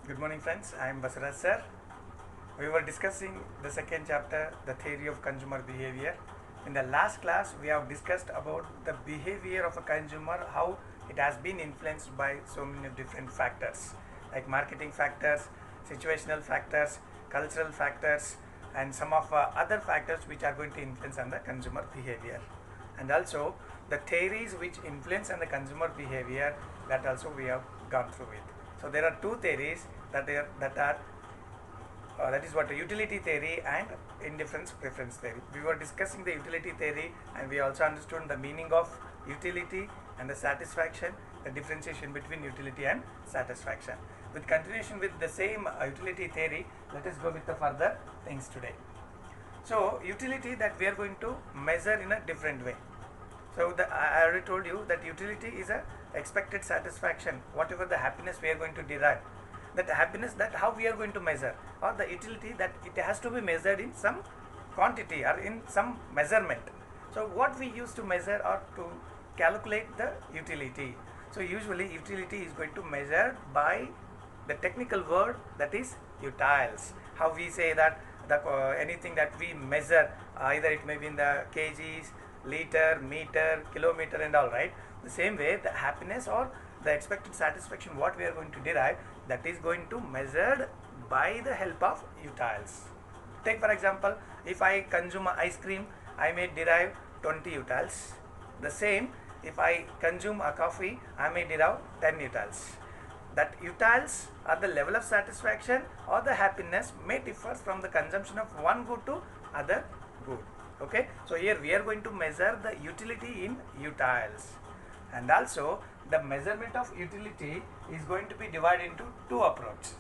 Good morning, friends. I am Basaraj sir. We were discussing the second chapter, the theory of consumer behavior. In the last class, we have discussed about the behavior of a consumer, how it has been influenced by so many different factors, like marketing factors, situational factors, cultural factors, and some of other factors which are going to influence on the consumer behavior. And also the theories which influence on the consumer behavior, that also we have gone through it. So there are two theories that is what utility theory and indifference preference theory. We were discussing the utility theory and we also understood the meaning of utility and the satisfaction, the differentiation between utility and satisfaction. With continuation with the same utility theory, let us go with the further things today. So utility that we are going to measure in a different way. So I already told you that utility is a expected satisfaction, whatever the happiness we are going to derive. That happiness, that how we are going to measure, or the utility, that it has to be measured in some quantity or in some measurement. So what we use to measure or to calculate the utility. So usually utility is going to measure by the technical word, that is utiles. How we say that anything that we measure, either it may be in the kgs, liter, meter, kilometer and all, right? The same way the happiness or the expected satisfaction what we are going to derive, that is going to measured by the help of utiles. Take for example, if I consume ice cream, I may derive 20 utiles. The same, if I consume a coffee, I may derive 10 utiles. That utiles are the level of satisfaction or the happiness may differ from the consumption of one good to other good. Okay, so here we are going to measure the utility in utiles. And also the measurement of utility is going to be divided into two approaches.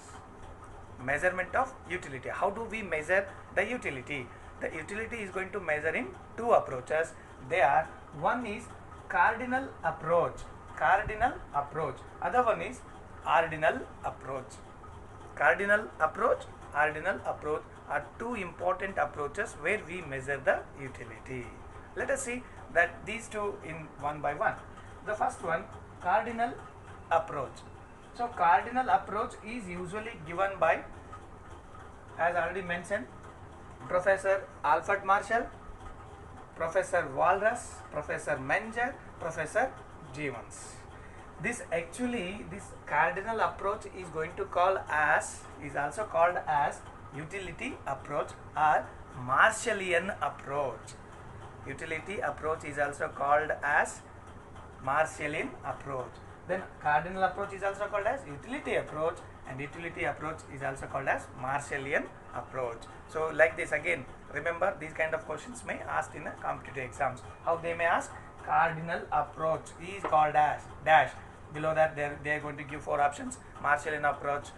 Measurement of utility. How do we measure the utility? The utility is going to measure in two approaches. They are, one is cardinal approach. Cardinal approach. Other one is ordinal approach. Cardinal approach, ordinal approach are two important approaches where we measure the utility. Let us see that these two in one by one. The first one, cardinal approach. So cardinal approach is usually given by, as already mentioned, Professor Alfred Marshall, Professor Walras, Professor Menger, Professor Jevons. This cardinal approach is also called as utility approach or Marshallian approach. Utility approach is also called as Marshallian approach. Then cardinal approach is also called as utility approach, and utility approach is also called as Marshallian approach. So like this again, remember these kind of questions may asked in a competitive exams. How they may ask? Cardinal approach is called as dash. Below that they are going to give four options: Marshallian approach,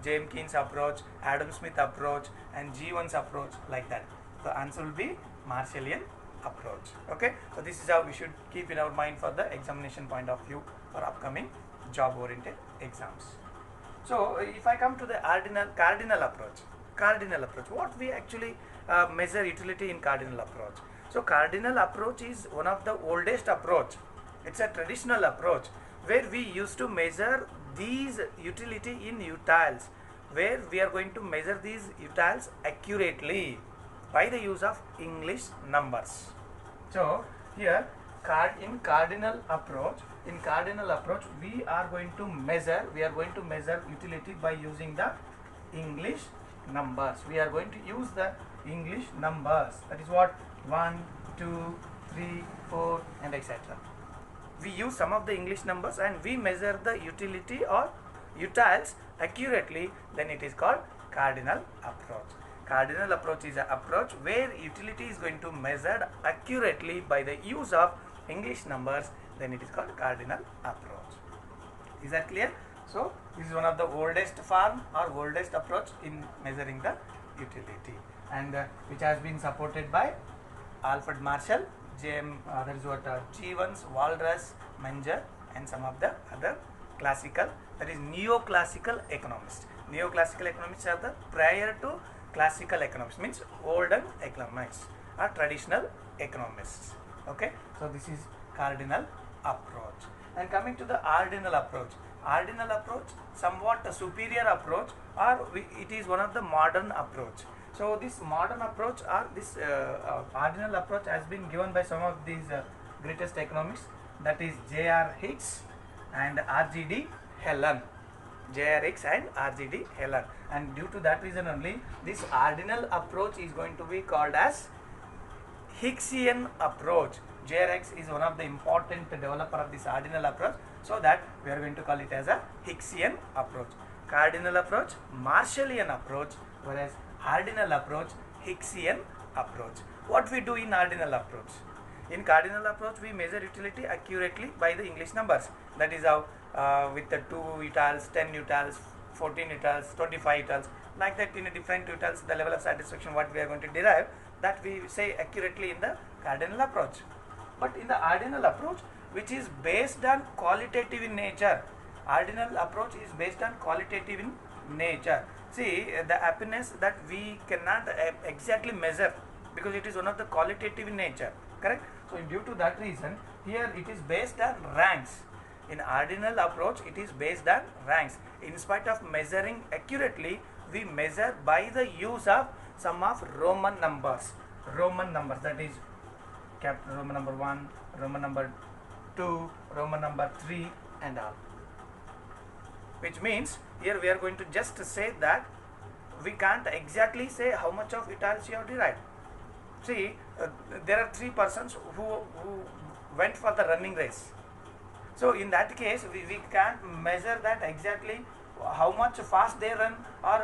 James Keen's approach, Adam Smith approach, and Jevons approach, like that. The answer will be Marshallian approach. Okay, so this is how we should keep in our mind for the examination point of view for upcoming job oriented exams. So if I come to the cardinal approach, what we actually measure utility in cardinal approach. So cardinal approach is one of the oldest approach. It's a traditional approach where we used to measure these utility in utiles, where we are going to measure these utiles accurately by the use of English numbers. So here in cardinal approach we are going to measure utility by using the English numbers. We are going to use the English numbers, that is what 1, 2, 3, 4 and etc. We use some of the English numbers and we measure the utility or utiles accurately, then it is called cardinal approach. Cardinal approach is an approach where utility is going to measured accurately by the use of English numbers, then it is called cardinal approach. Is that clear? So this is one of the oldest form or oldest approach in measuring the utility, and which has been supported by Alfred Marshall, Jevons, Walras, Menger, and some of the other classical, that is neoclassical economists. Neoclassical economists are the prior to classical economics, means older economics or traditional economists. Okay, so this is cardinal approach. And coming to the ordinal approach somewhat a superior approach, or it is one of the modern approach. So this modern approach or this ordinal approach has been given by some of these greatest economists, that is J.R. Hicks and R.G.D. Helen. J.R. Hicks and R.G.D. Helen, and due to that reason only this ordinal approach is going to be called as Hicksian approach. J.R. Hicks is one of the important developer of this ordinal approach, so that we are going to call it as a Hicksian approach. Cardinal approach, Marshallian approach, whereas ordinal approach, Hicksian approach. What we do in ordinal approach? In cardinal approach, we measure utility accurately by the English numbers. That is how with the 2 utils, 10 utils, 14 utils, 25 utils, like that in a different utils, the level of satisfaction what we are going to derive, that we say accurately in the cardinal approach. But in the ordinal approach, which is based on qualitative in nature, ordinal approach is based on qualitative in nature. See, the happiness that we cannot exactly measure, because it is one of the qualitative in nature, correct? So due to that reason, here it is based on ranks. In ordinal approach, it is based on ranks. In spite of measuring accurately, we measure by the use of some of Roman numbers. Roman numbers, that is capital Roman number 1, Roman number 2, Roman number 3 and all. Which means here we are going to just say that we can't exactly say how much of utils you have derived. See, there are 3 persons who went for the running race. So in that case, we can't measure that exactly how much fast they run, or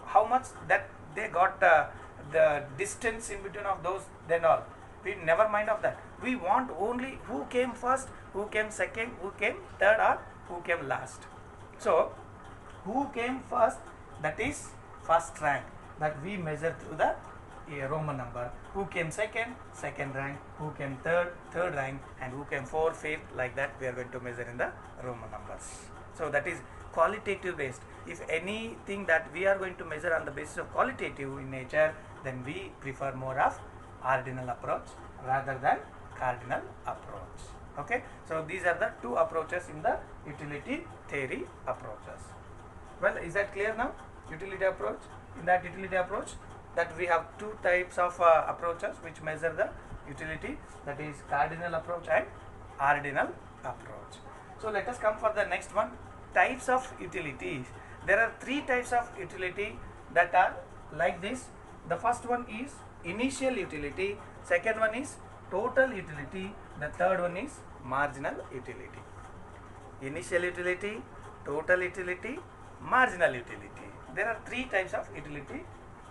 how much that they got the distance in between of those, then all. We never mind of that. We want only who came first, who came second, who came third, or who came last. So who came first, that is first rank, that we measure through the Roman number. Who came second, second rank. Who came third, third rank. And who came fourth, fifth, like that we are going to measure in the Roman numbers. So that is qualitative based. If anything that we are going to measure on the basis of qualitative in nature, then we prefer more of ordinal approach rather than cardinal approach. Okay, so these are the 2 approaches in the utility theory approaches. Well, is that clear now? Utility approach. In that utility approach, that we have 2 types of approaches which measure the utility, that is cardinal approach and ordinal approach. So let us come for the next one, types of utilities. There are 3 types of utility that are like this. The first one is initial utility, second one is total utility, the third one is marginal utility. Initial utility, total utility, marginal utility. There are 3 types of utility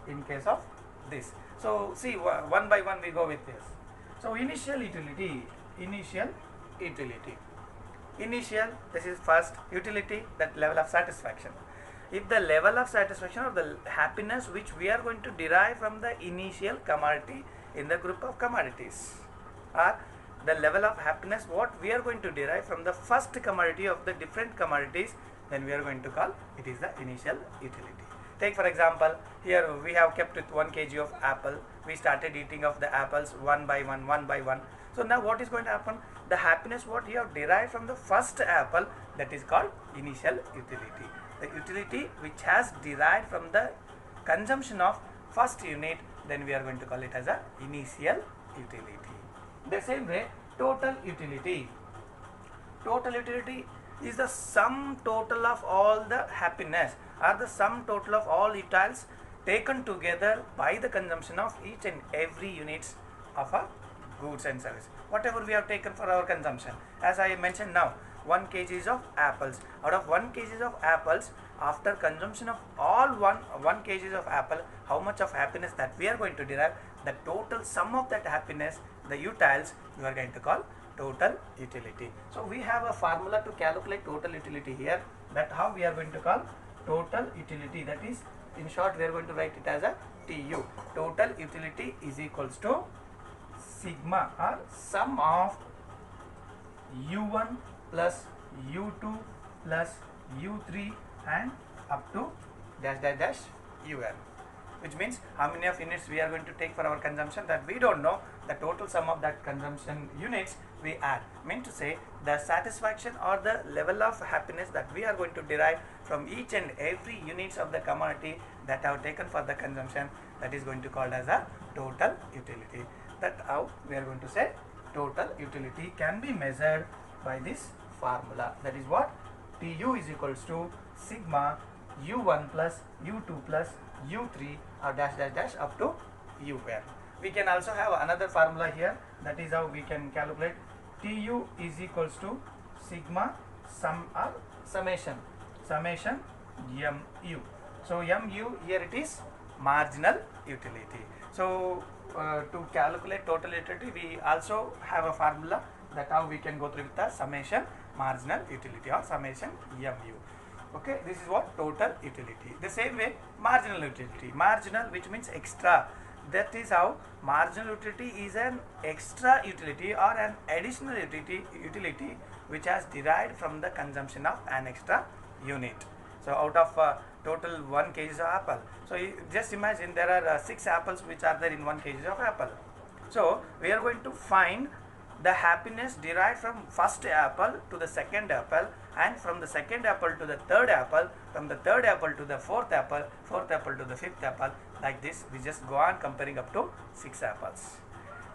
in case of this. So see, one by one we go with this. So initial utility, initial, this is first utility, that level of satisfaction. If the level of satisfaction or the happiness which we are going to derive from the initial commodity in the group of commodities, or the level of happiness what we are going to derive from the first commodity of the different commodities, then we are going to call it is the initial utility. Take for example, here we have kept with 1 kg of apple. We started eating of the apples one by one. So now what is going to happen? The happiness what you have derived from the first apple, that is called initial utility. The utility which has derived from the consumption of first unit, then we are going to call it as a initial utility. The same way, total utility. Total utility is the sum total of all the happiness, or the sum total of all utils taken together by the consumption of each and every units of a goods and service, whatever we have taken for our consumption. As I mentioned now, 1 kg of apples. Out of 1 kg of apples, after consumption of all 1 kg of apple, how much of happiness that we are going to derive, the total sum of that happiness, the utils, we are going to call total utility. So we have a formula to calculate total utility here, that how we are going to call total utility, that is, in short we are going to write it as a TU. Total utility is equals to sigma, or sum of U1 plus U2 plus U3 and up to dash dash dash UN, which means how many of units we are going to take for our consumption, that we don't know. The total sum of that consumption units, we add. Mean to say, the satisfaction or the level of happiness that we are going to derive from each and every units of the commodity that have taken for the consumption, that is going to called as a total utility. That how we are going to say total utility can be measured by this formula. That is what? Tu is equals to sigma u1 plus u2 plus u3 or dash dash dash up to un. We can also have another formula here. That is how we can calculate Tu is equals to sigma sum or summation mu. So mu here it is marginal utility. So to calculate total utility, we also have a formula that how we can go through with the summation marginal utility or summation mu. Okay, this is what total utility. The same way marginal utility, marginal which means extra. That is how marginal utility is an extra utility or an additional utility which has derived from the consumption of an extra unit. So out of total 1 kg of apple, so just imagine there are 6 apples which are there in 1 kg of apple. So we are going to find the happiness derived from first apple to the second apple, and from the second apple to the third apple, from the third apple to the fourth apple to the fifth apple. Like this we just go on comparing up to 6 apples.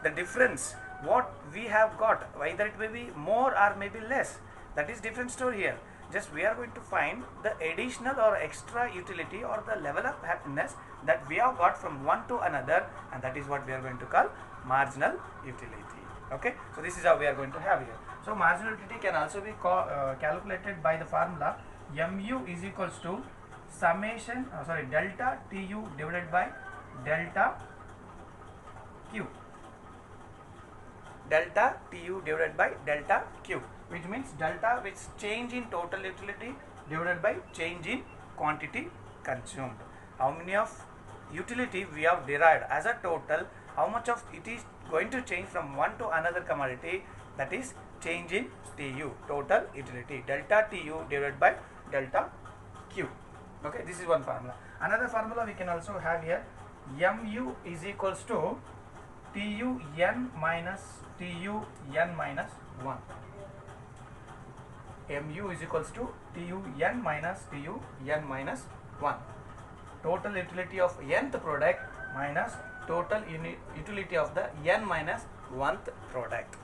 The difference what we have got, either it may be more or maybe less, that is different story here. Just we are going to find the additional or extra utility or the level of happiness that we have got from one to another, and that is what we are going to call marginal utility. Okay, so this is how we are going to have here. So marginal utility can also be calculated by the formula mu is equals to summation delta Tu divided by delta Q. Delta Tu divided by delta Q, which means delta which change in total utility divided by change in quantity consumed. How many of utility we have derived as a total, how much of it is going to change from one to another commodity, that is change in Tu, total utility, delta Tu divided by delta Q. Okay, this is one formula. Another formula we can also have here, mu is equals to Tun minus 1. Mu is equals to Tun minus 1. Total utility of nth product minus total utility of the n minus 1th product.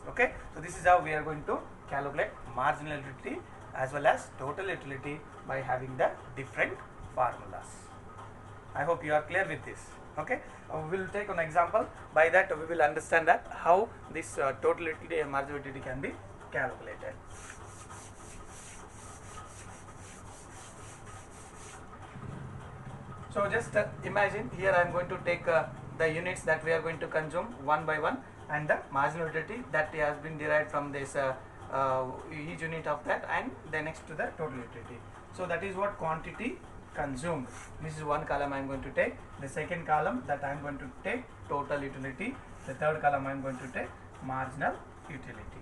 Okay, so this is how we are going to calculate marginal utility as well as total utility by having the different formulas. I hope you are clear with this. Okay, we will take an example. By that we will understand that how this total utility and marginal utility can be calculated. So just imagine here I am going to take the units that we are going to consume one by one, and the marginal utility that has been derived from this each unit of that, and then next to the total utility. So that is what quantity consumed. This is one column I am going to take. The second column that I am going to take total utility. The third column I am going to take marginal utility.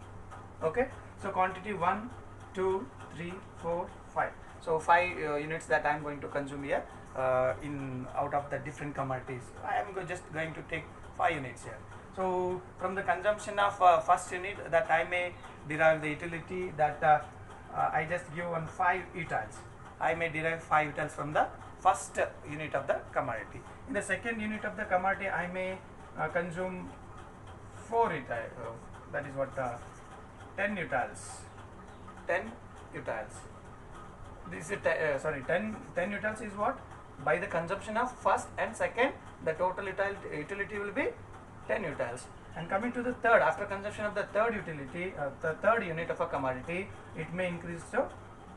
Okay. So quantity 1, 2, 3, 4, 5. So 5 units that I am going to consume here in out of the different commodities. I am just going to take 5 units here. So from the consumption of first unit that I may derive the utility that I just give on 5 utils. I may derive 5 utils from the first unit of the commodity. In the second unit of the commodity I may consume 4 utils. That is what 10 utils. 10 utils. This is 10 utils is what? By the consumption of first and second, the total utility will be 10 utils. And coming to the third, after consumption of the third utility, the third unit of a commodity, it may increase to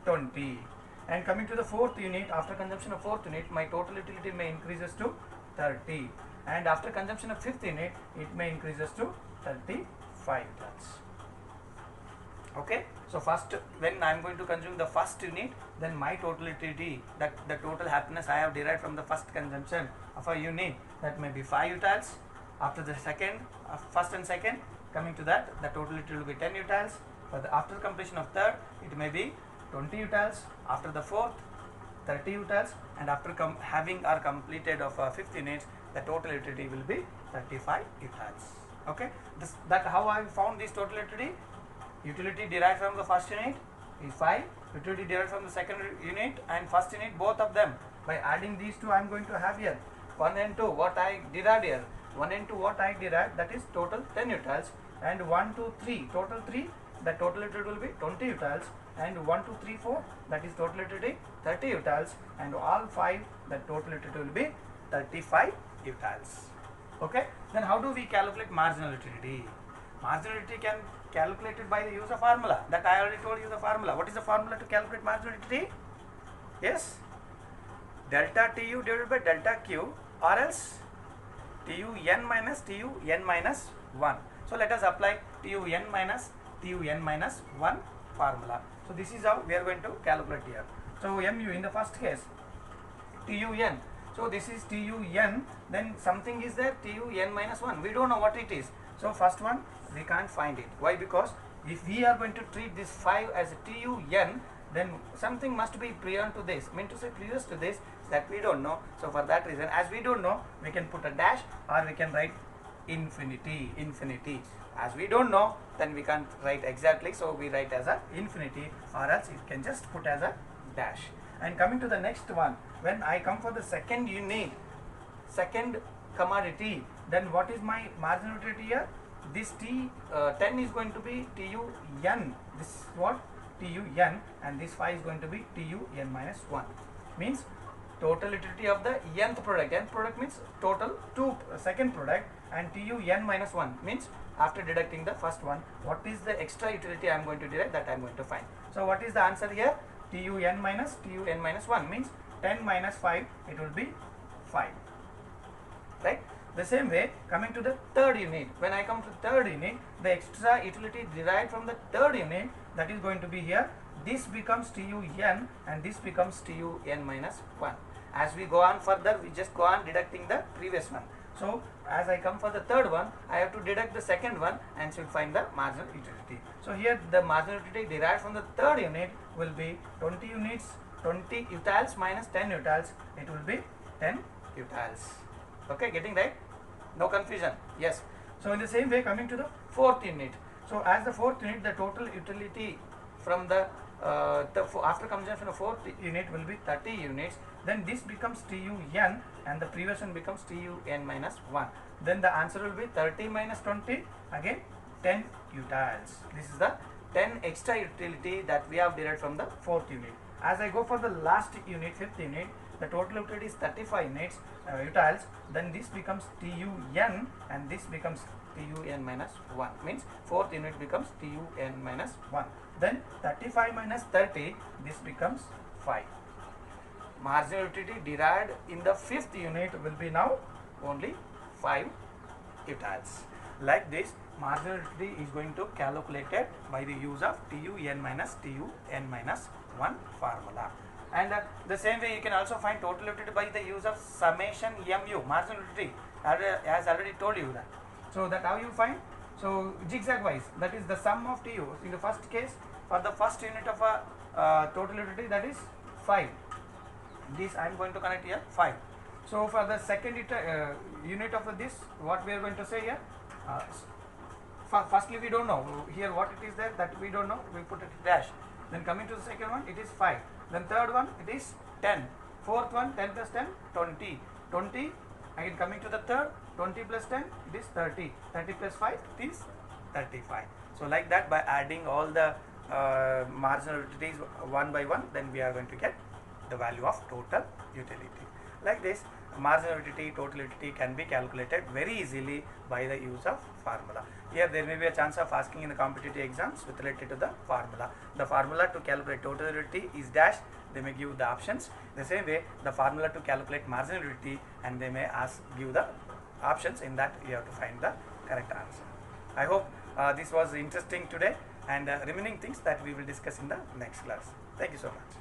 20. And coming to the fourth unit, after consumption of fourth unit, my total utility may increases to 30. And after consumption of fifth unit, it may increases to 35 utils. Okay, so first when I am going to consume the first unit, then my total utility, that the total happiness I have derived from the first consumption of a unit, that may be 5 utils. After the second, first and second, coming to that, the total utility will be 10 utils. After the completion of third, it may be 20 utils. After the fourth, 30 utils, and after having or completed of fifth units, the total utility will be 35 utils. Okay, that how I found this total utility. Utility derived from the first unit is 5. Utility derived from the second unit and first unit, both of them. By adding these two, I am going to have here 1 and 2. What I derived here, 1 and 2 what I derived, that is total 10 utils, and 1, 2, 3, total 3, the total utility will be 20 utils, and 1, 2, 3, 4, that is total utility 30 utils, and all 5, the total utility will be 35 utils. Okay, then how do we calculate marginal utility? Marginal utility can calculated by the use of formula. That I already told you the formula. What is the formula to calculate marginal utility? Yes, delta Tu divided by delta Q, or else TUN minus TUN minus 1. So let us apply TUN minus TUN minus 1 formula. So this is how we are going to calculate here. So MU in the first case, TUN. So this is TUN, then something is there, TUN minus 1. We don't know what it is. So first one, we can't find it. Why? Because if we are going to treat this 5 as a TUN, then something must be prior to this, mean to say previous to this, that we don't know. So for that reason, as we don't know, we can put a dash, or we can write infinity. As we don't know, then we can't write exactly, so we write as a infinity, or else you can just put as a dash. And coming to the next one, when I come for the second unit, second commodity, then what is my marginal utility here? This T10 is going to be TUN. This is what? TUN, and this 5 is going to be TUN minus 1. Means total utility of the nth product. Nth product means total second product, and TUN minus 1 means after deducting the first one, what is the extra utility I am going to derive, that I am going to find. So what is the answer here? TUN minus 1 means 10 minus 5, it will be 5. Right? The same way, coming to the third unit, when I come to third unit, the extra utility derived from the third unit, that is going to be here. This becomes TUN, and this becomes TUN minus 1. As we go on further, we just go on deducting the previous one. So as I come for the third one, I have to deduct the second one and should find the marginal utility. So here the marginal utility derived from the third unit will be 20 units, 20 utils minus 10 utils, it will be 10 utils. Okay, getting right? No confusion? Yes. So in the same way, coming to the fourth unit. So as the fourth unit, the total utility from the after consumption from the fourth unit will be 30 units. Then this becomes TUN, and the previous one becomes TUN minus 1. Then the answer will be 30 minus 20, again 10 utils. This is the 10 extra utility that we have derived from the fourth unit. As I go for the last unit, fifth unit, the total utility is 35 units utils. Then this becomes TUN, and this becomes TUN minus 1, means fourth unit becomes TUN minus 1. Then 35 minus 30, this becomes 5. Marginal utility derived in the fifth unit will be now only 5 utils. Like this, marginal utility is going to calculated by the use of TUN minus 1 formula. And the same way you can also find total utility by the use of summation MU, marginal utility, as already told you that. So that how you find? So zigzag wise, that is the sum of TU. In the first case, for the first unit of a total utility, that is 5. This I am going to connect here 5. So for the second unit of this, what we are going to say here? Firstly, we don't know here what it is there, that we don't know. We put it dash. Then coming to the second one, it is 5. Then third one, it is 10. Fourth one, 10 plus 10, 20. 20. Again coming to the third, 20 plus 10, it is 30. 30 plus 5, it is 35. So like that, by adding all the marginal utilities one by one, then we are going to get the value of total utility. Like this, marginal utility, total utility can be calculated very easily by the use of formula. Here there may be a chance of asking in the competitive exams with related to the formula. The formula to calculate total utility is dash. They may give the options. The same way, the formula to calculate marginal utility, and they may give the options. In that you have to find the correct answer. I hope this was interesting today, and remaining things that we will discuss in the next class. Thank you so much.